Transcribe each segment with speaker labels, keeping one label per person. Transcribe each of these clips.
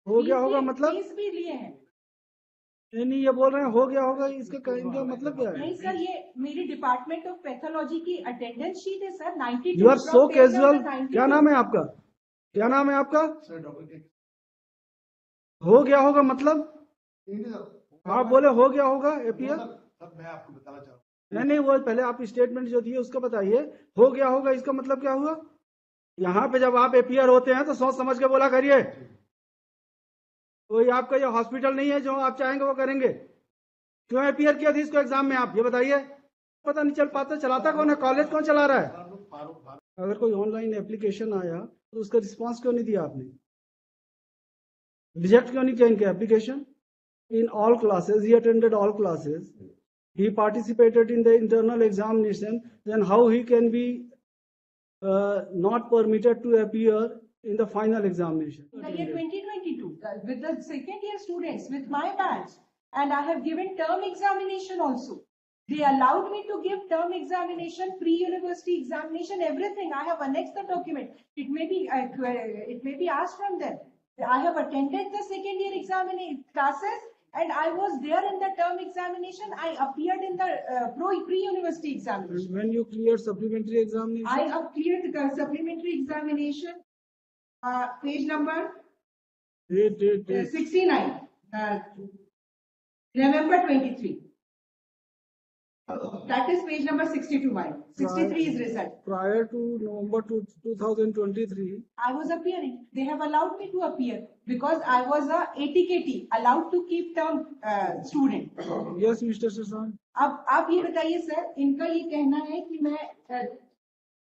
Speaker 1: हो गया होगा मतलब
Speaker 2: फीस भी लिए हैं।
Speaker 1: नहीं, ये बोल रहे हैं हो गया होगा, इसका इनका मतलब क्या है?
Speaker 2: नहीं सर, ये मेरी डिपार्टमेंट ऑफ पैथोलॉजी की अटेंडेंस शीट है sir, 92
Speaker 1: you are so
Speaker 2: from page number
Speaker 1: casual.
Speaker 2: 92।
Speaker 1: क्या नाम है आपका? क्या नाम है आपका? हो गया होगा मतलब आप बोले हो गया होगा एपीआर।
Speaker 3: मैं आपको बताना चाहूँ,
Speaker 1: नहीं, वो पहले आप स्टेटमेंट जो दिए उसका बताइए। हो गया होगा इसका मतलब क्या हुआ? यहाँ पे जब आप एपीआर होते हैं तो सोच समझ के बोला करिए। कोई आपका ये हॉस्पिटल नहीं है जो आप चाहेंगे वो करेंगे। क्यों एपीआर किया था इसको एग्जाम में, आप ये बताइए। पता नहीं चल पाता, चलाता कौन है, कॉलेज कौन चला रहा है? अगर कोई ऑनलाइन एप्लीकेशन आया तो उसका रिस्पांस क्यों नहीं दिया आपने? रिजेक्ट क्यों नहीं किया इनके application? In all classes he attended all classes, he participated in the internal examination, then how he can be not permitted to appear in the final examination?
Speaker 2: The year 2022 with the second year students with my batch, and I have given term examination also. They allowed me to give term examination, pre-university examination, everything. I have annexed the document. It may be asked from them. I have attended the second year examination classes, and I was there in the term examination. I appeared in the pre-university examination.
Speaker 1: When you cleared supplementary examination?
Speaker 2: I have cleared the supplementary examination. Page number 69, November 23. That is page number 62. Mine 63 is result.
Speaker 1: Prior to November 2023,
Speaker 2: I was appearing. They have allowed me to appear because I was a ATKT, allowed to keep term student.
Speaker 1: Yes, Mr. Sasan.
Speaker 2: अब आप ये बताइए sir, इनका ये कहना है कि मैं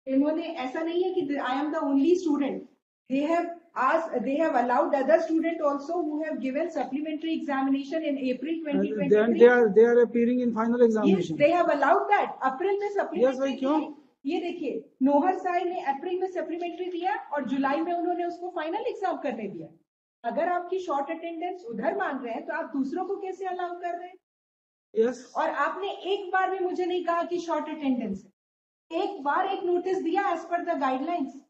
Speaker 2: इन्होंने ऐसा नहीं है कि I am the only student. They have allowed other students also who have given supplementary examination in April 2023.
Speaker 1: Then they are appearing in final examination.
Speaker 2: Yes, they have allowed that. अप्रैल में supplementary.
Speaker 1: Yes, भाई क्यों?
Speaker 2: ये देखिए, नोहर साहब ने अप्रैल में supplementary दिया और जुलाई में उन्होंने उसको फाइनल एग्जाम करने दिया। अगर आपकी शॉर्ट अटेंडेंस उधर मान रहे हैं तो आप दूसरों को कैसे अलाउ कर रहे हैं?
Speaker 1: Yes.
Speaker 2: और आपने एक बार भी मुझे नहीं कहा कि शॉर्ट अटेंडेंस है। एक बार एक नोटिस दिया as per the guidelines.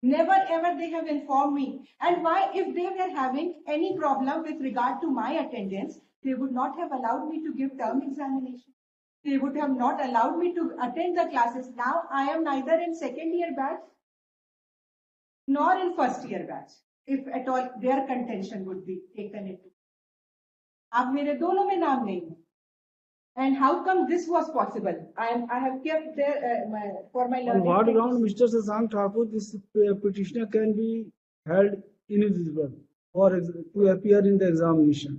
Speaker 2: Never ever they have informed me. And why, if they were having any problem with regard to my attendance, they would not have allowed me to give term examination. They would have not allowed me to attend the classes. Now I am neither in second year batch nor in first year batch, if at all their contention would be taken into. अब मेरे दोनों में नाम नहीं है. And how come this was possible? I have kept there for my learning.
Speaker 1: On what ground, Mr. Sasank Thakur, this petitioner can be held ineligible or to appear in the examination?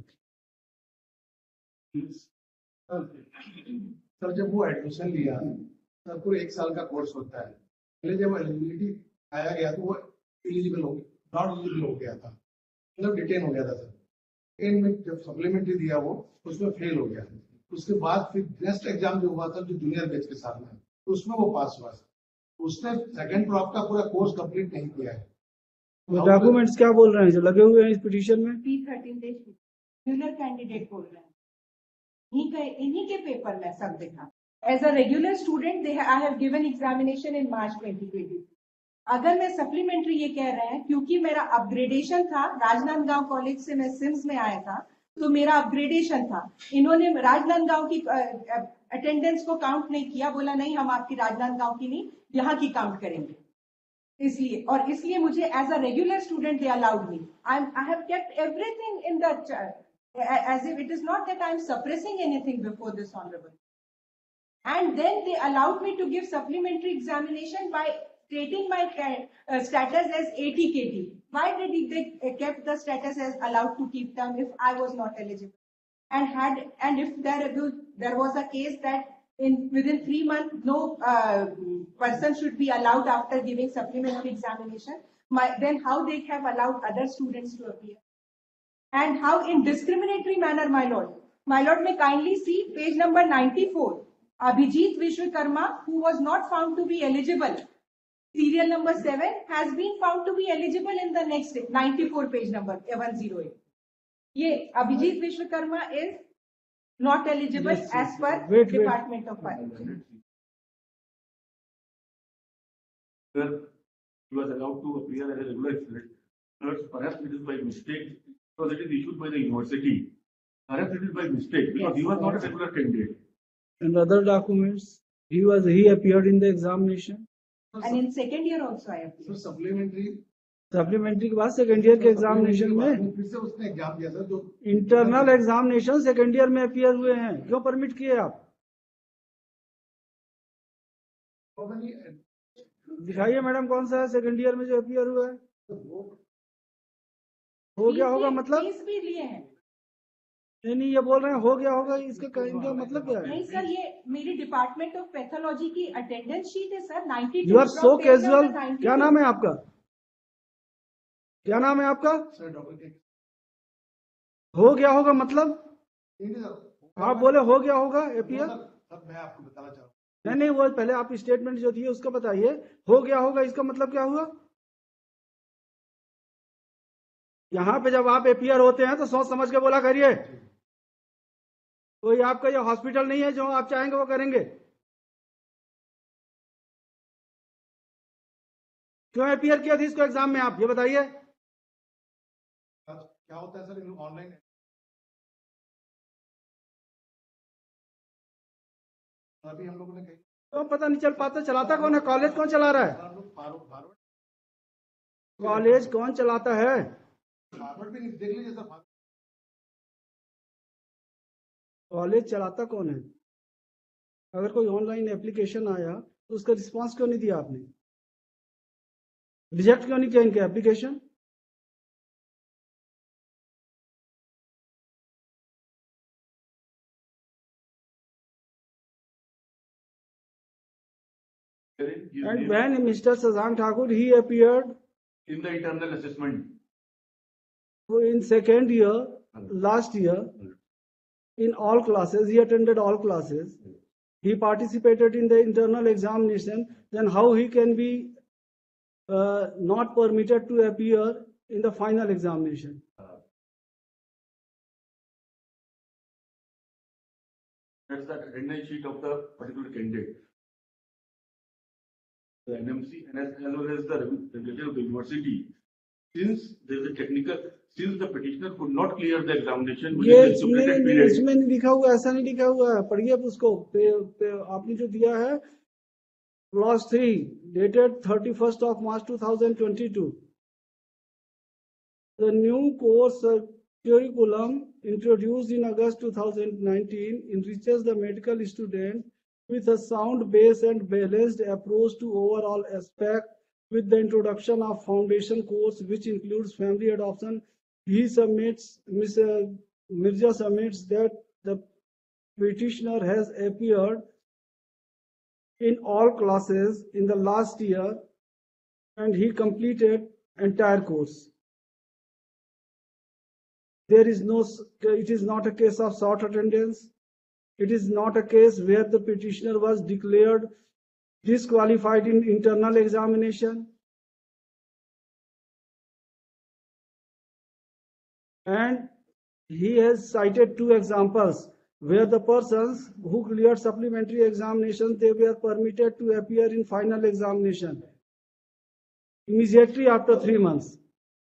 Speaker 3: Sir जब वो admission लिया, sir पूरे 1 साल का course होता है। पहले जब एलिजिबिलिटी आया गया तो वो एलिजिबल हो गया, नॉट एलिजिबल हो गया था, मतलब डिटेन हो गया था सर। इनमें जब सप्लीमेंट्री दिया वो उसमें फेल हो गया। उसके बाद फिर नेक्स्ट एग्जाम जो हुआ था जो जूनियर बैच के साथ में, तो उसमें वो पास हुआ। उसने सेकंड क्रॉप का पूरा कोर्स कंप्लीट नहीं किया है।
Speaker 1: वो डॉक्यूमेंट्स क्या बोल रहे हैं जो लगे हुए हैं इस पिटीशन में?
Speaker 2: P13 जूनियर कैंडिडेट बोल रहे हैं, इन्हीं के पेपर में सब देखा। As a regular student I have given examination in March 2020। अगर मैं सप्लीमेंट्री ये कह रहे हैं क्योंकि मेरा अपग्रेडेशन था, राजनांदगांव कॉलेज से मैं सिम्स में आया था तो मेरा अपग्रेडेशन था। इन्होंने राजनांदगांव की अटेंडेंस को काउंट नहीं किया, बोला नहीं हम आपकी राजनांदगांव की नहीं यहाँ की काउंट करेंगे। इसलिए मुझे as a regular student they allowed me. I have kept everything in the as if it is not that I am suppressing anything before this honorable. And then they allowed me to give supplementary examination by stating my status as ATKT. Why did they kept the status as allowed to keep term if I was not eligible? And if there was a case that within 3 months no person should be allowed after giving supplementary examination, then how they have allowed other students to appear? And how in discriminatory manner, my lord, may kindly see page number 94. Abhijit Vishwakarma, who was not found to be eligible, serial number 7, has been found to be eligible in the next 94 page number 108. Ye Abhijit Vishwakarma is not eligible as per Department of Finance.
Speaker 4: Sir, he was allowed to appear as a regular student. Perhaps it is by mistake, because it is issued by the university. Perhaps it is by mistake, because he was not a regular candidate.
Speaker 1: And other documents, he appeared in the examination.
Speaker 2: And in second year also I appeared.
Speaker 3: Sir supplementary
Speaker 1: supplementary के बाद second year के examination में,
Speaker 3: फिर से उसने exam दिया sir जो
Speaker 1: internal examination second year में अपियर हुए हैं, क्यों परमिट किए आप? दिखाइए मैडम कौन सा है सेकेंड ईयर में जो अपियर हुआ है? हो गया होगा मतलब?
Speaker 2: फीस भी लिए हैं।
Speaker 1: नहीं, ये बोल रहे हैं हो गया होगा, इनका मतलब क्या है?
Speaker 2: नहीं सर, ये मेरी डिपार्टमेंट ऑफ पैथोलॉजी की अटेंडेंस शीट है sir, 92
Speaker 1: you are so
Speaker 2: from page
Speaker 1: casual.
Speaker 2: number 92।
Speaker 1: क्या नाम है आपका? क्या नाम है आपका?
Speaker 3: सर डॉक्टर
Speaker 1: हो गया होगा मतलब?
Speaker 3: के
Speaker 1: आप बोले हो गया होगा अपियर?
Speaker 3: सर मैं आपको बताना चाह रहा हूँ
Speaker 1: नहीं, वो पहले आप स्टेटमेंट जो दिए उसका बताइए। हो गया होगा इसका मतलब क्या हुआ? यहाँ पे जब आप अपियर होते हैं तो सोच समझ के बोला करिए। कोई आपका ये हॉस्पिटल नहीं है जो आप चाहेंगे वो करेंगे। क्यों अपियर किया थी इसको एग्जाम में, आप ये बताइए।
Speaker 3: क्या होता है सर ऑनलाइन अभी हम लोगों ने कही
Speaker 1: तो पता नहीं चल पाता, चलाता कौन है? कॉलेज कौन चला रहा है?
Speaker 3: हम लोग फॉरवर्ड
Speaker 1: कॉलेज कौन चलाता है?
Speaker 3: भी नहीं देख लीजिए सर
Speaker 1: कॉलेज चलाता कौन है? अगर कोई ऑनलाइन एप्लीकेशन आया तो उसका रिस्पांस क्यों नहीं दिया आपने? रिजेक्ट क्यों नहीं किया इनके application? And when Mr. Shashank Thakur, he appeared
Speaker 4: In the internal assessment.
Speaker 1: in second year, last year, in all classes, he attended all classes. He participated in the internal examination. Then how he can be not permitted to appear in the final examination?
Speaker 4: That's the attendance sheet of the particular candidate. The NMC and as well as the regulator of the university, since there is a technical, since the petitioner could not clear the examination
Speaker 1: ये
Speaker 4: within the stipulated period.
Speaker 1: इसमें नहीं लिखा हुआ, ऐसा नहीं लिखा हुआ है। पढ़िए आप उसको, आपने जो दिया है clause 3 dated 31st of March 2022. The new course curriculum introduced in August 2019 enriches the medical student with a sound base and balanced approach to overall aspect with the introduction of foundation course which includes family adoption. He submits, Mirza submits that the petitioner has appeared in all classes in the last year and he completed entire course. There is no, it is not a case of short attendance. It is not a case where the petitioner was declared disqualified in internal examination. And he has cited 2 examples where the persons who cleared supplementary examinations, they were permitted to appear in final examination immediately after 3 months.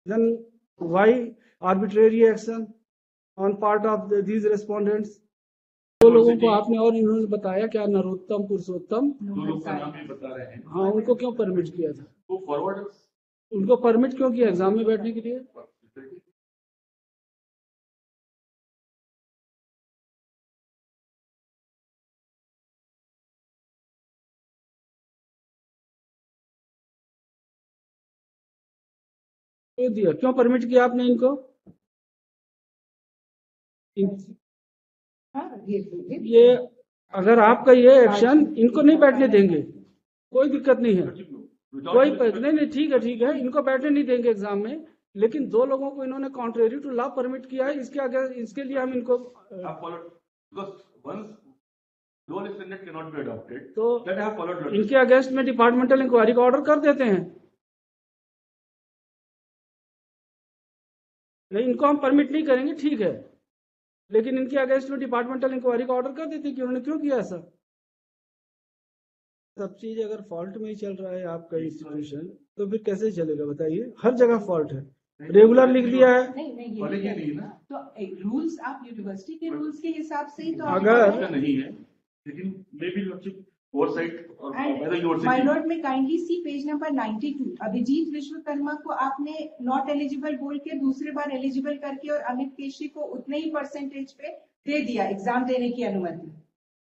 Speaker 1: Then why arbitrary action on part of these respondents? दो लोगों को आपने और इन्होंने बताया क्या, नरोत्तम पुरुषोत्तम,
Speaker 4: दो लोग का नाम भी बता रहे हैं।
Speaker 1: हाँ, उनको क्यों परमिट किया था?
Speaker 4: वो फॉरवर्ड
Speaker 1: उनको परमिट क्यों किया एग्जाम में बैठने के लिए? क्यों दिया, क्यों परमिट किया आपने इनको? ये अगर आपका ये एक्शन, इनको नहीं बैठने देंगे, कोई दिक्कत नहीं है, कोई नहीं, ठीक है, इनको बैठने नहीं देंगे एग्जाम में, लेकिन 2 लोगों को इन्होंने कॉन्ट्रेरी टू लॉ परमिट किया है, इसके आगे इसके लिए हम इनको तो इनके अगेंस्ट में डिपार्टमेंटल इंक्वायरी का ऑर्डर कर देते हैं। नहीं, इनको हम परमिट नहीं करेंगे, ठीक है, लेकिन इनके अगेंस्ट में डिपार्टमेंटल इंक्वायरी का ऑर्डर कर देते हैं कि उन्होंने क्यों किया ऐसा। सब चीज अगर फॉल्ट में ही चल रहा है आपका इंस्टीट्यूशन, तो फिर कैसे चलेगा बताइए? हर जगह फॉल्ट है। रेगुलर लिख दिया है।
Speaker 2: नहीं ये
Speaker 4: कॉलेज
Speaker 2: नहीं
Speaker 4: ही नहीं है ना।
Speaker 2: तो रूल्स आप यूनिवर्सिटी के रूल्स के हिसाब से ही तो
Speaker 1: अगर-
Speaker 4: ऐसा नहीं है, लेकिन मे बी ओवरसाइट और
Speaker 2: एंड माय
Speaker 4: यूनिवर्सिटी।
Speaker 2: लॉर्ड में kindly see page number 92 Abhijit Vishwakarma को आपने नॉट एलिजिबल बोल के दूसरे बार एलिजिबल करके और अमित केशरी को उतने ही परसेंटेज पे दे दिया एग्जाम देने की अनुमति।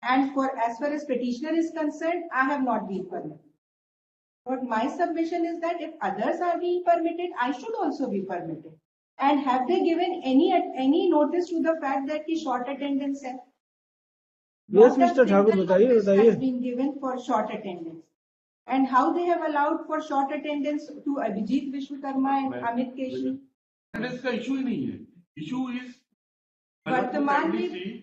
Speaker 2: And for as far as petitioner is concerned, I have not been permitted. But my submission is that if others are being permitted, I should also be permitted. And have they given any notice to the fact that की short attendance है?
Speaker 1: Yes,
Speaker 2: Not a
Speaker 1: Mr. Thakur,
Speaker 2: single
Speaker 1: बताइए,
Speaker 2: notice
Speaker 1: बताइए।
Speaker 2: has been given for short attendance. And how they have allowed for short attendance to Abhijit Vishwakarma and Amit Keshri?
Speaker 4: Attendance का issue ही नहीं है, issue is
Speaker 2: वर्तमान में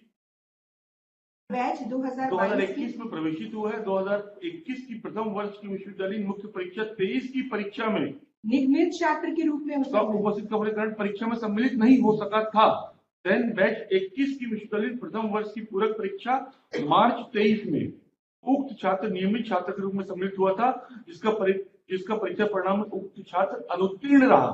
Speaker 2: batch 2022
Speaker 4: 2021 में प्रवेशित हुआ है। 2021 की प्रथम वर्ष की विश्वविद्यालय मुख्य परीक्षा 23 की परीक्षा में
Speaker 2: निगमित छात्र के रूप में
Speaker 4: सब उपस्थित का कारण परीक्षा में सम्मिलित नहीं हो सका था। देन बैच 21 की विश्वविद्यालय प्रथम वर्ष की पूरक परीक्षा मार्च 23 में उक्त छात्र नियमित छात्र के रूप में सम्मिलित हुआ था, जिसका परीक्षा परिणाम में उक्त छात्र अनुत्तीर्ण रहा।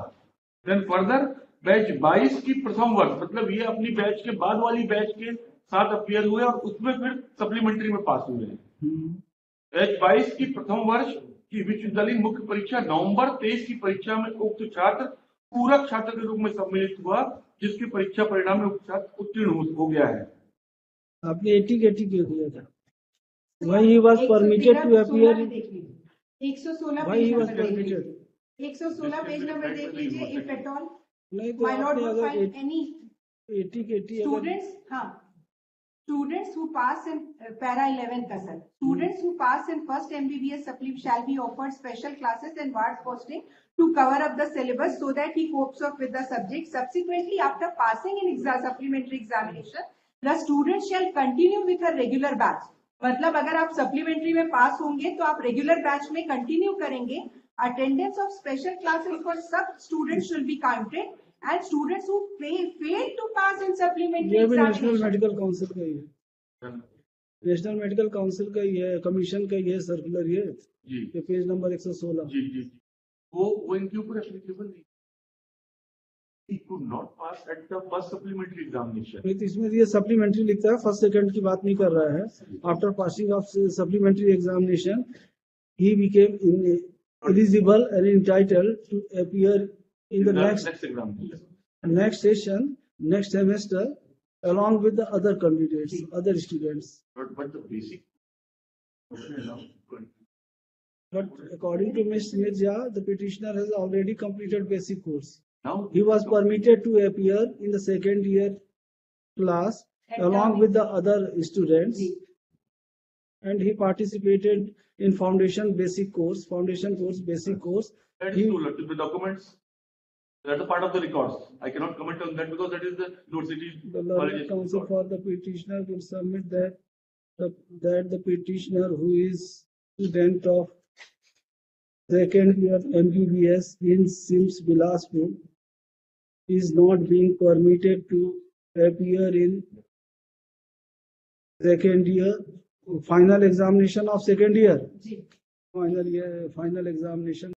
Speaker 4: देन फर्दर बैच 22 की प्रथम वर्ष, मतलब ये अपनी बैच के बाद वाली बैच के साथ अपीयर हुए और उसमें फिर सप्लीमेंट्री में पास हुए हैं। बैच 22 की प्रथम वर्ष की विश्वविद्यालय मुख्य परीक्षा नवंबर 23 की परीक्षा में उक्त छात्र पूरक छात्र के रूप में सम्मिलित हुआ, जिसके परीक्षा परिणाम में उक्त छात्र उत्तीर्ण हो गया है।
Speaker 1: आपने 80 क्यों दिया था? Why he was permitted to appear?
Speaker 2: 116
Speaker 1: Why
Speaker 2: page
Speaker 1: he was
Speaker 2: number देख
Speaker 1: permitted?
Speaker 2: लीजिए। 116 पेज नंबर देख लीजिए इफ एट ऑल
Speaker 1: नहीं तो
Speaker 2: माय लॉर्ड
Speaker 1: आपने
Speaker 2: वुड
Speaker 1: अगर
Speaker 2: फाइंड एनी
Speaker 1: 80 के 80 अगर
Speaker 2: students हाँ students who pass in para 11 का sir students who pass in first MBBS supply shall be offered special classes and ward posting to cover up the syllabus so that he copes up with the subject. Subsequently, after passing in supplementary examination, the student shall continue with her regular batch. मतलब अगर आप supplementary में पास होंगे तो आप regular batch में continue करेंगे। Attendance of special classes for सब students should be counted and students who fail to pass in supplementary
Speaker 1: ये भी नेशनल
Speaker 2: एग्जामिनेशन
Speaker 1: मेडिकल काउंसिल का ही है, नेशनल मेडिकल काउंसिल का ही है, कमीशन का ही है, सर्कुलर ये
Speaker 4: जी
Speaker 1: ये पेज नंबर 116।
Speaker 4: जी जी वो इनके ऊपर एप्लीकेबल नहीं। He could not pass at the first supplementary examination.
Speaker 1: नहीं तो इसमें ये सप्लीमेंट्री लिखता है, फर्स्ट सेकंड की बात नहीं कर रहा है। After passing of supplementary examination ही became eligible and entitled to appear in the
Speaker 4: next examination.
Speaker 1: next session, next semester, along with the other candidates, other students.
Speaker 4: But the basic.
Speaker 1: But according to Ms. Mirza, the petitioner has already completed basic course.
Speaker 4: Now
Speaker 1: He was permitted to appear in the second year class along with the other students, and he participated in foundation basic course, basic course.
Speaker 4: that
Speaker 1: He-
Speaker 4: is true. The documents that are part of the records. I cannot comment on that because that is the university
Speaker 1: The learned
Speaker 4: college
Speaker 1: counsel
Speaker 4: record.
Speaker 1: for the petitioner will submit that the petitioner who is student of second year MBBS in SIMS Bilaspur is not being permitted to appear in second year final examination of second year.
Speaker 2: जी
Speaker 1: Final examination